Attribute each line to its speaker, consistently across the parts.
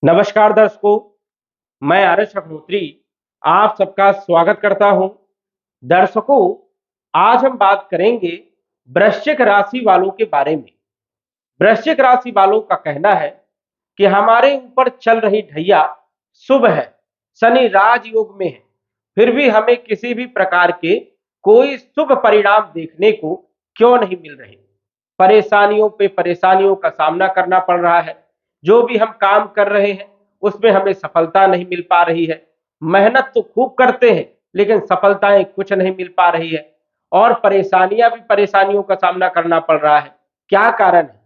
Speaker 1: नमस्कार दर्शकों, मैं आरएस अग्निहोत्री आप सबका स्वागत करता हूं। दर्शकों, आज हम बात करेंगे वृश्चिक राशि वालों के बारे में। वृश्चिक राशि वालों का कहना है कि हमारे ऊपर चल रही ढैया शुभ है, शनि राजयोग में है, फिर भी हमें किसी भी प्रकार के कोई शुभ परिणाम देखने को क्यों नहीं मिल रहे। परेशानियों पे परेशानियों का सामना करना पड़ रहा है। जो भी हम काम कर रहे हैं उसमें हमें सफलता नहीं मिल पा रही है। मेहनत तो खूब करते हैं लेकिन सफलताएं कुछ नहीं मिल पा रही है और परेशानियां भी परेशानियों का सामना करना पड़ रहा है। क्या कारण है,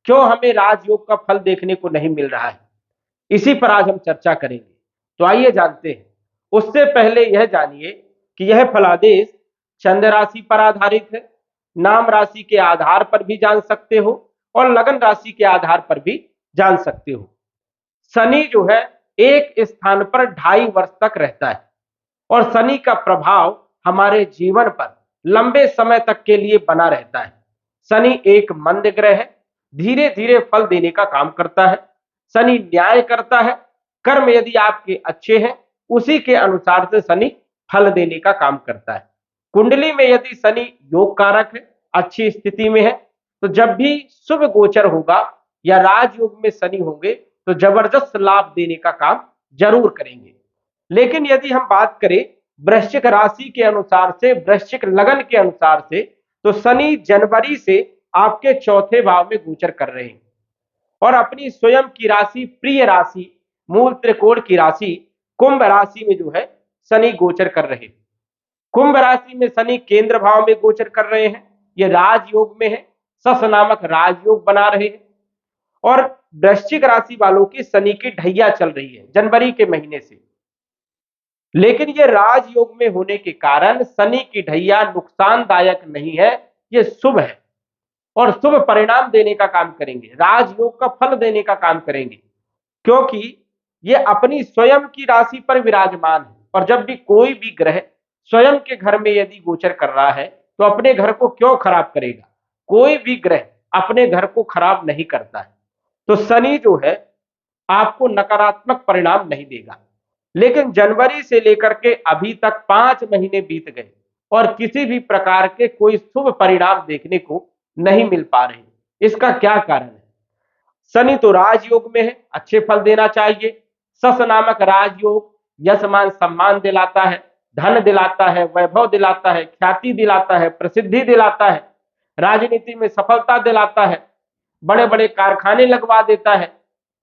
Speaker 1: क्यों हमें राजयोग का फल देखने को नहीं मिल रहा है, इसी पर आज हम चर्चा करेंगे। तो आइए जानते हैं। उससे पहले यह जानिए कि यह फलादेश चंद्र राशि पर आधारित है। नाम राशि के आधार पर भी जान सकते हो और लगन राशि के आधार पर भी जान सकते हो। शनि जो है एक स्थान पर 2.5 वर्ष तक रहता है और शनि का प्रभाव हमारे जीवन पर लंबे समय तक के लिए बना रहता है। शनि एक मंद ग्रह है, धीरे धीरे फल देने का काम करता है। शनि न्याय करता है। कर्म यदि आपके अच्छे हैं उसी के अनुसार से शनि फल देने का काम करता है। कुंडली में यदि शनि योग कारक है, अच्छी स्थिति में है, तो जब भी शुभ गोचर होगा या राजयोग में शनि होंगे तो जबरदस्त लाभ देने का काम जरूर करेंगे। लेकिन यदि हम बात करें वृश्चिक राशि के अनुसार से, वृश्चिक लगन के अनुसार से, तो शनि जनवरी से आपके चौथे भाव में गोचर कर रहे हैं और अपनी स्वयं की राशि, प्रिय राशि, मूल त्रिकोण की राशि कुंभ राशि में जो है शनि गोचर कर रहे हैं। कुंभ राशि में शनि केंद्र भाव में गोचर कर रहे हैं। ये राजयोग में है, सस नामक राजयोग बना रहे हैं और वृश्चिक राशि वालों की शनि की ढैया चल रही है जनवरी के महीने से। लेकिन ये राजयोग में होने के कारण शनि की ढैया नुकसानदायक नहीं है, ये शुभ है और शुभ परिणाम देने का काम करेंगे, राजयोग का फल देने का काम करेंगे, क्योंकि ये अपनी स्वयं की राशि पर विराजमान है। और जब भी कोई भी ग्रह स्वयं के घर में यदि गोचर कर रहा है तो अपने घर को क्यों खराब करेगा। कोई भी ग्रह अपने घर को खराब नहीं करता है। तो शनि जो है आपको नकारात्मक परिणाम नहीं देगा। लेकिन जनवरी से लेकर के अभी तक 5 महीने बीत गए और किसी भी प्रकार के कोई शुभ परिणाम देखने को नहीं मिल पा रहे। इसका क्या कारण है? शनि तो राजयोग में है, अच्छे फल देना चाहिए। सस नामक राजयोग यश मान सम्मान दिलाता है, धन दिलाता है, वैभव दिलाता है, ख्याति दिलाता है, प्रसिद्धि दिलाता है, राजनीति में सफलता दिलाता है, बड़े बड़े कारखाने लगवा देता है,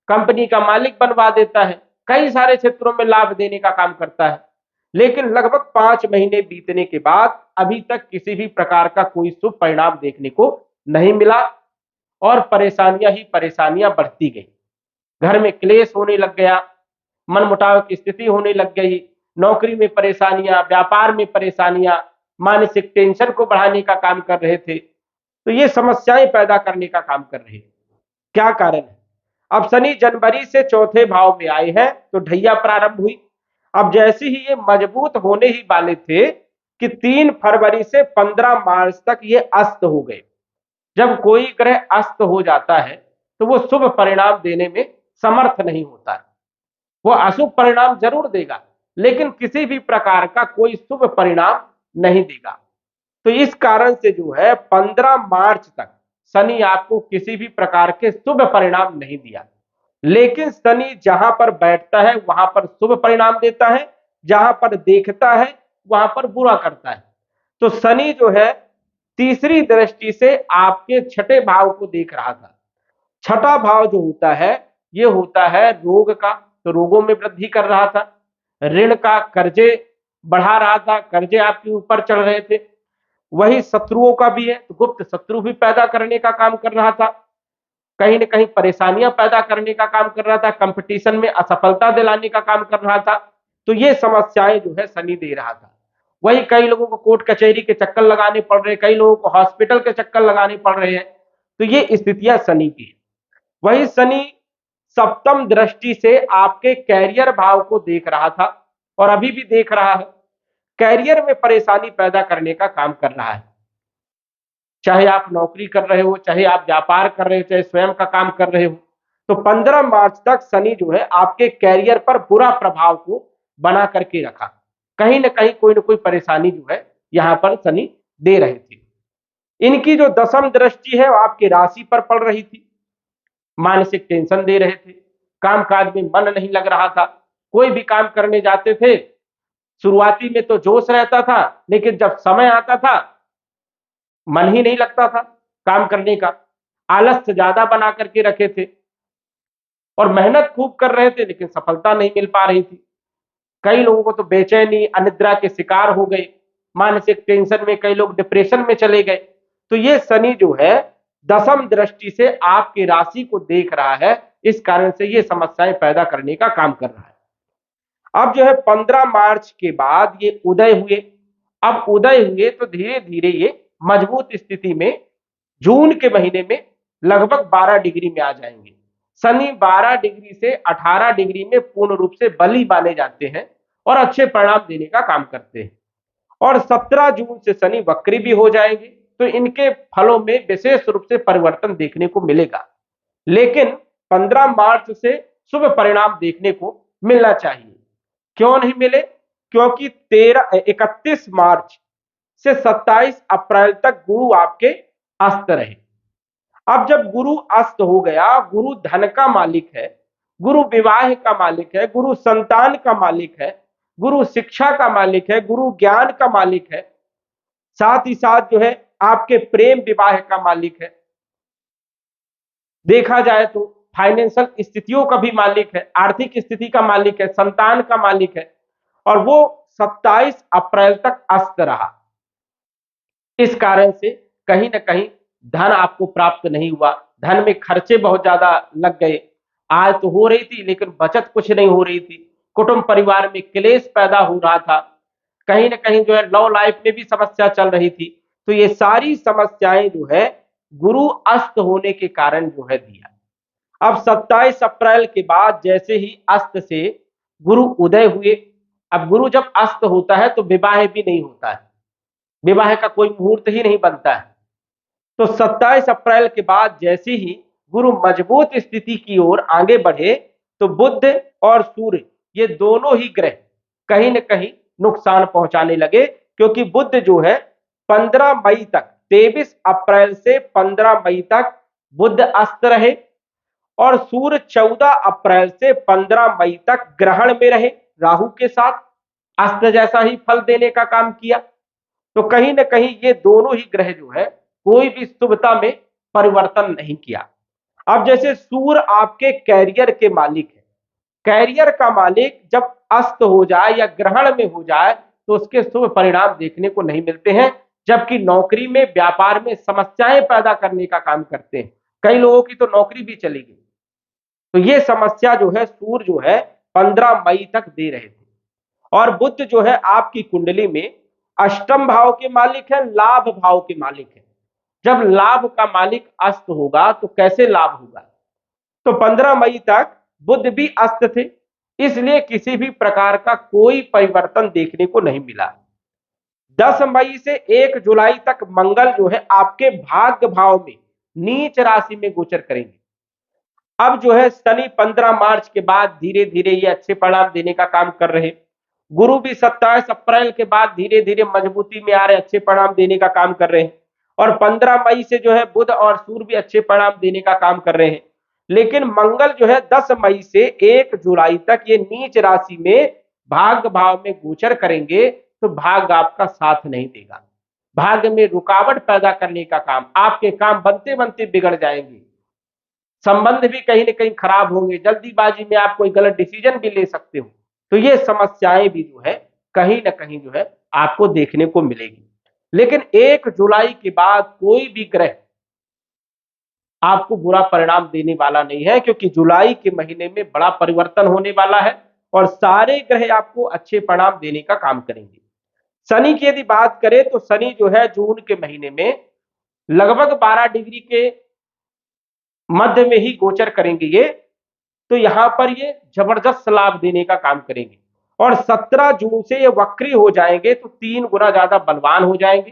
Speaker 1: कंपनी का मालिक बनवा देता है, कई सारे क्षेत्रों में लाभ देने का काम करता है। लेकिन लगभग 5 महीने बीतने के बाद अभी तक किसी भी प्रकार का कोई शुभ परिणाम देखने को नहीं मिला और परेशानियां ही परेशानियां बढ़ती गई। घर में क्लेश होने लग गया, मनमुटाव की स्थिति होने लग गई, नौकरी में परेशानियां, व्यापार में परेशानियां, मानसिक टेंशन को बढ़ाने का काम कर रहे थे। तो ये समस्याएं पैदा करने का काम कर रहे हैं। क्या कारण है? अब शनि जनवरी से चौथे भाव में आए हैं तो ढैया प्रारंभ हुई। अब जैसे ही ये मजबूत होने ही वाले थे कि 3 फरवरी से 15 मार्च तक ये अस्त हो गए। जब कोई ग्रह अस्त हो जाता है तो वो शुभ परिणाम देने में समर्थ नहीं होता है। वो अशुभ परिणाम जरूर देगा लेकिन किसी भी प्रकार का कोई शुभ परिणाम नहीं देगा। तो इस कारण से जो है 15 मार्च तक शनि आपको किसी भी प्रकार के शुभ परिणाम नहीं दिया। लेकिन शनि जहां पर बैठता है वहां पर शुभ परिणाम देता है, जहां पर देखता है वहां पर बुरा करता है। तो शनि जो है तीसरी दृष्टि से आपके छठे भाव को देख रहा था। छठा भाव जो होता है ये होता है रोग का, तो रोगों में वृद्धि कर रहा था। ऋण का, कर्जे बढ़ा रहा था, कर्जे आपके ऊपर चढ़ रहे थे। वही शत्रुओं का भी है, तो गुप्त शत्रु भी पैदा करने का काम कर रहा था, कहीं ना कहीं परेशानियां पैदा करने का काम कर रहा था, कंपटीशन में असफलता दिलाने का काम कर रहा था। तो ये समस्याएं जो है शनि दे रहा था। वही कई लोगों को कोर्ट कचहरी के चक्कर लगाने पड़ रहे, कई लोगों को हॉस्पिटल के चक्कर लगाने पड़ रहे हैं। तो ये स्थितियां शनि की है। वही शनि सप्तम दृष्टि से आपके कैरियर भाव को देख रहा था और अभी भी देख रहा है। कैरियर में परेशानी पैदा करने का काम कर रहा है। चाहे आप नौकरी कर रहे हो, चाहे आप व्यापार कर रहे हो, चाहे स्वयं का काम कर रहे हो, तो 15 मार्च तक शनि जो है आपके कैरियर पर बुरा प्रभाव को बना करके रखा। कहीं ना कहीं कोई ना कोई परेशानी जो है यहां पर शनि दे रहे थे। इनकी जो दशम दृष्टि है वो आपकी राशि पर पड़ रही थी। मानसिक टेंशन दे रहे थे, कामकाज में मन नहीं लग रहा था। कोई भी काम करने जाते थे, शुरुआती में तो जोश रहता था, लेकिन जब समय आता था मन ही नहीं लगता था काम करने का। आलस्य ज्यादा बना करके रखे थे और मेहनत खूब कर रहे थे, लेकिन सफलता नहीं मिल पा रही थी। कई लोगों को तो बेचैनी, अनिद्रा के शिकार हो गए, मानसिक टेंशन में, कई लोग डिप्रेशन में चले गए। तो ये शनि जो है दशम दृष्टि से आपकी राशि को देख रहा है, इस कारण से ये समस्याएं पैदा करने का काम कर रहा है। अब जो है 15 मार्च के बाद ये उदय हुए। अब उदय हुए तो धीरे धीरे ये मजबूत स्थिति में जून के महीने में लगभग 12 डिग्री में आ जाएंगे। शनि 12 डिग्री से 18 डिग्री में पूर्ण रूप से बली माने जाते हैं और अच्छे परिणाम देने का काम करते हैं। और 17 जून से शनि वक्री भी हो जाएंगे, तो इनके फलों में विशेष रूप से परिवर्तन देखने को मिलेगा। लेकिन 15 मार्च से शुभ परिणाम देखने को मिलना चाहिए। क्यों नहीं मिले? क्योंकि 31 मार्च से 27 अप्रैल तक गुरु आपके अस्त रहे। अब जब गुरु अस्त हो गया, गुरु धन का मालिक है, गुरु विवाह का मालिक है, गुरु संतान का मालिक है, गुरु शिक्षा का मालिक है, गुरु ज्ञान का मालिक है, साथ ही साथ जो है आपके प्रेम विवाह का मालिक है। देखा जाए तो फाइनेंशियल स्थितियों का भी मालिक है, आर्थिक स्थिति का मालिक है, संतान का मालिक है, और वो 27 अप्रैल तक अस्त रहा। इस कारण से कहीं ना कहीं धन आपको प्राप्त नहीं हुआ, धन में खर्चे बहुत ज्यादा लग गए। आय तो हो रही थी लेकिन बचत कुछ नहीं हो रही थी। कुटुंब परिवार में क्लेश पैदा हो रहा था। कहीं ना कहीं जो है लव लाइफ में भी समस्या चल रही थी। तो ये सारी समस्याएं जो है गुरु अस्त होने के कारण जो है दिया। अब 27 अप्रैल के बाद जैसे ही अस्त से गुरु उदय हुए, अब गुरु जब अस्त होता है तो विवाह भी नहीं होता है, विवाह का कोई मुहूर्त ही नहीं बनता है। तो 27 अप्रैल के बाद जैसे ही गुरु मजबूत स्थिति की ओर आगे बढ़े, तो बुध और सूर्य ये दोनों ही ग्रह कहीं ना कहीं नुकसान पहुंचाने लगे। क्योंकि बुध जो है 15 मई तक, 23 अप्रैल से 15 मई तक बुध अस्त रहे, और सूर्य 14 अप्रैल से 15 मई तक ग्रहण में रहे राहु के साथ, अस्त जैसा ही फल देने का काम किया। तो कहीं ना कहीं ये दोनों ही ग्रह जो है कोई भी शुभता में परिवर्तन नहीं किया। अब जैसे सूर्य आपके कैरियर के मालिक है, कैरियर का मालिक जब अस्त हो जाए या ग्रहण में हो जाए तो उसके शुभ परिणाम देखने को नहीं मिलते हैं, जबकि नौकरी में, व्यापार में समस्याएं पैदा करने का काम करते हैं। कई लोगों की तो नौकरी भी चली गई। तो ये समस्या जो है सूर्य जो है 15 मई तक दे रहे थे। और बुध जो है आपकी कुंडली में अष्टम भाव के मालिक है, लाभ भाव के मालिक है। जब लाभ का मालिक अस्त होगा तो कैसे लाभ होगा? तो 15 मई तक बुध भी अस्त थे, इसलिए किसी भी प्रकार का कोई परिवर्तन देखने को नहीं मिला। 10 मई से 1 जुलाई तक मंगल जो है आपके भाग्य भाव में नीच राशि में गोचर करेंगे। अब जो है शनि 15 मार्च के बाद धीरे धीरे ये अच्छे परिणाम देने का काम कर रहे हैं। गुरु भी 27 अप्रैल के बाद धीरे धीरे मजबूती में आ रहे, अच्छे परिणाम देने का काम कर रहे हैं। और 15 मई से जो है बुध और सूर्य भी अच्छे परिणाम देने का काम कर रहे हैं। लेकिन मंगल जो है 10 मई से 1 जुलाई तक ये नीच राशि में भाग्य भाव में गोचर करेंगे, तो भाग्य आपका साथ नहीं देगा। भाग्य में रुकावट पैदा करने का काम, आपके काम बनते बनते बिगड़ जाएंगे, संबंध भी कहीं ना कहीं खराब होंगे, जल्दीबाजी में आप कोई गलत डिसीजन भी ले सकते हो। तो ये समस्याएं भी जो है कहीं ना कहीं जो है आपको देखने को मिलेगी। लेकिन 1 जुलाई के बाद कोई भी ग्रह आपको बुरा परिणाम देने वाला नहीं है, क्योंकि जुलाई के महीने में बड़ा परिवर्तन होने वाला है और सारे ग्रह आपको अच्छे परिणाम देने का काम करेंगे। शनि की यदि बात करें तो शनि जो है जून के महीने में लगभग 12 डिग्री के मध्य में ही गोचर करेंगे ये। तो यहां पर ये जबरदस्त लाभ देने का काम करेंगे। और 17 जून से ये वक्री हो जाएंगे तो 3 गुना ज्यादा बलवान हो जाएंगे।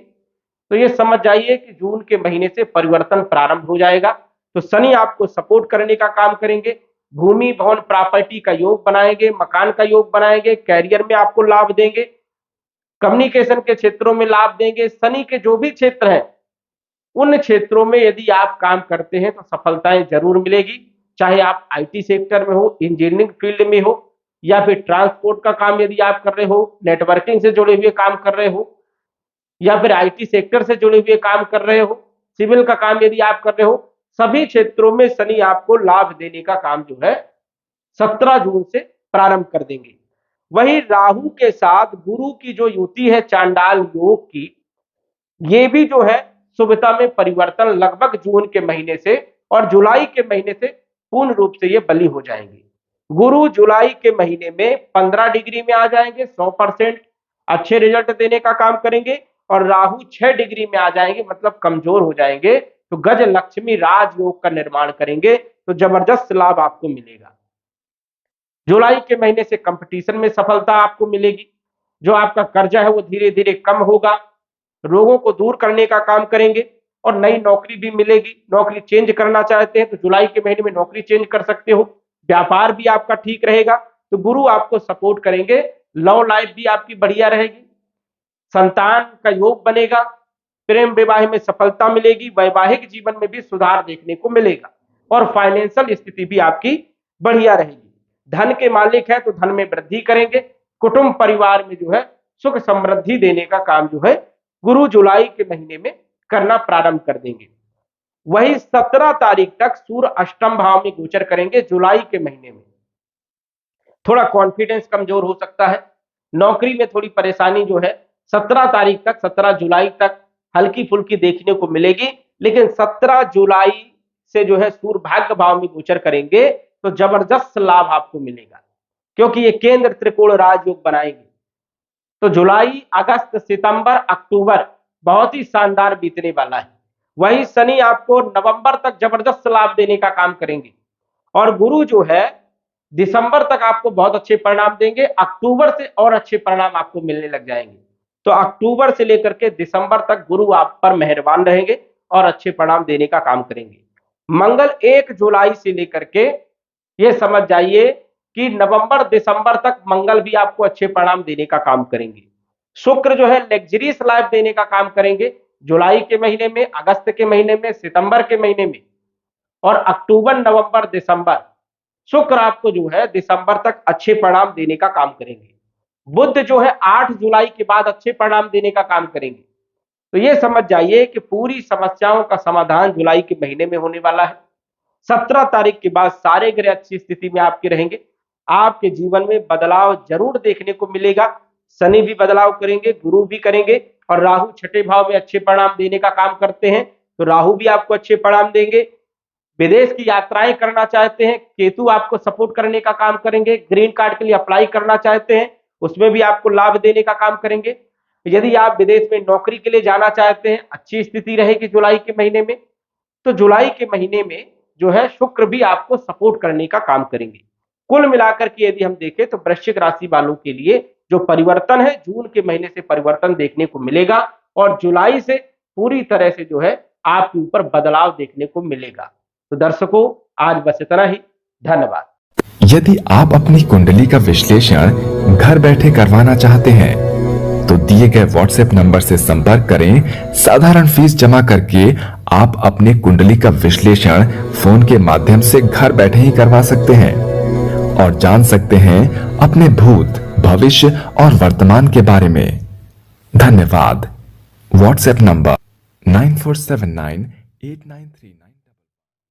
Speaker 1: तो ये समझ जाइए कि जून के महीने से परिवर्तन प्रारंभ हो जाएगा। तो शनि आपको सपोर्ट करने का काम करेंगे, भूमि भवन प्रॉपर्टी का योग बनाएंगे, मकान का योग बनाएंगे, कैरियर में आपको लाभ देंगे, कम्युनिकेशन के क्षेत्रों में लाभ देंगे। शनि के जो भी क्षेत्र हैं उन क्षेत्रों में यदि आप काम करते हैं तो सफलताएं जरूर मिलेगी, चाहे आप आईटी सेक्टर में हो, इंजीनियरिंग फील्ड में हो, या फिर ट्रांसपोर्ट का काम यदि आप कर रहे हो, नेटवर्किंग से जुड़े हुए काम कर रहे हो, या फिर आईटी सेक्टर से जुड़े हुए काम कर रहे हो, सिविल का काम यदि आप कर रहे हो, सभी क्षेत्रों में शनि आपको लाभ देने का काम जो है 17 जून से प्रारंभ कर देंगे। वही राहु के साथ गुरु की जो युति है चांडाल योग की, ये भी जो है शुभता में परिवर्तन लगभग जून के महीने से और जुलाई के महीने से पूर्ण रूप से ये बली हो जाएंगे। गुरु जुलाई के महीने में 15 डिग्री में आ जाएंगे, 100% अच्छे रिजल्ट देने का काम करेंगे, और राहु 6 डिग्री में आ जाएंगे, मतलब कमजोर हो जाएंगे, तो गज लक्ष्मी राजयोग का निर्माण करेंगे, तो जबरदस्त लाभ आपको मिलेगा। जुलाई के महीने से कंपटीशन में सफलता आपको मिलेगी, जो आपका कर्जा है वो धीरे धीरे कम होगा, रोगों को दूर करने का काम करेंगे, और नई नौकरी भी मिलेगी। नौकरी चेंज करना चाहते हैं तो जुलाई के महीने में नौकरी चेंज कर सकते हो, व्यापार भी आपका ठीक रहेगा, तो गुरु आपको सपोर्ट करेंगे, लव लाइफ भी आपकी बढ़िया रहेगी, संतान का योग बनेगा, प्रेम विवाह में सफलता मिलेगी, वैवाहिक जीवन में भी सुधार देखने को मिलेगा, और फाइनेंशियल स्थिति भी आपकी बढ़िया रहेगी। धन के मालिक है तो धन में वृद्धि करेंगे, कुटुंब परिवार में जो है सुख समृद्धि देने का काम जो है गुरु जुलाई के महीने में करना प्रारंभ कर देंगे। वही 17 तारीख तक सूर्य अष्टम भाव में गोचर करेंगे। जुलाई के महीने में थोड़ा कॉन्फिडेंस कमजोर हो सकता है, नौकरी में थोड़ी परेशानी जो है 17 तारीख तक, 17 जुलाई तक हल्की फुल्की देखने को मिलेगी, लेकिन 17 जुलाई से जो है सूर्य भाग्य भाव में गोचर करेंगे तो जबरदस्त लाभ आपको मिलेगा, क्योंकि ये केंद्र त्रिकोण राजयोग बनाएंगे। तो जुलाई, अगस्त, सितंबर, अक्टूबर बहुत ही शानदार बीतने वाला है। वही शनि आपको नवंबर तक जबरदस्त लाभ देने का काम करेंगे, और गुरु जो है दिसंबर तक आपको बहुत अच्छे परिणाम देंगे, अक्टूबर से और अच्छे परिणाम आपको मिलने लग जाएंगे। तो अक्टूबर से लेकर के दिसंबर तक गुरु आप पर मेहरबान रहेंगे और अच्छे परिणाम देने का काम करेंगे। मंगल 1 जुलाई से लेकर के ये समझ जाइए कि नवंबर दिसंबर तक मंगल भी आपको अच्छे परिणाम देने का काम करेंगे। शुक्र जो है लग्जरियस लाइफ देने का काम करेंगे जुलाई के महीने में, अगस्त के महीने में, सितंबर के महीने में, और अक्टूबर, नवंबर, दिसंबर शुक्र आपको जो है दिसंबर तक अच्छे परिणाम देने का काम करेंगे। बुध जो है 8 जुलाई के बाद अच्छे परिणाम देने का काम करेंगे। तो ये समझ जाइए कि पूरी समस्याओं का समाधान जुलाई के महीने में होने वाला है। 17 तारीख के बाद सारे ग्रह अच्छी स्थिति में आपके रहेंगे, आपके जीवन में बदलाव जरूर देखने को मिलेगा। शनि भी बदलाव करेंगे, गुरु भी करेंगे, और राहु छठे भाव में अच्छे परिणाम देने का काम करते हैं, तो राहु भी आपको अच्छे परिणाम देंगे। विदेश की यात्राएं करना चाहते हैं, केतु आपको सपोर्ट करने का काम करेंगे। ग्रीन कार्ड के लिए अप्लाई करना चाहते हैं, उसमें भी आपको लाभ देने का काम करेंगे। यदि आप विदेश में नौकरी के लिए जाना चाहते हैं, अच्छी स्थिति रहेगी जुलाई के महीने में। तो जुलाई के महीने में जो है शुक्र भी आपको सपोर्ट करने का काम करेंगे। कुल मिलाकर के यदि हम देखें तो वृश्चिक राशि वालों के लिए जो परिवर्तन है जून के महीने से परिवर्तन देखने को मिलेगा, और जुलाई से पूरी तरह से जो है आपके ऊपर बदलाव देखने को मिलेगा। तो दर्शकों, आज बस इतना ही। धन्यवाद।
Speaker 2: यदि आप अपनी कुंडली का विश्लेषण घर बैठे करवाना चाहते हैं तो दिए गए व्हाट्सएप नंबर से संपर्क करें। साधारण फीस जमा करके आप अपने कुंडली का विश्लेषण फोन के माध्यम से घर बैठे ही करवा सकते हैं और जान सकते हैं अपने भूत, भविष्य और वर्तमान के बारे में। धन्यवाद। WhatsApp number 94798939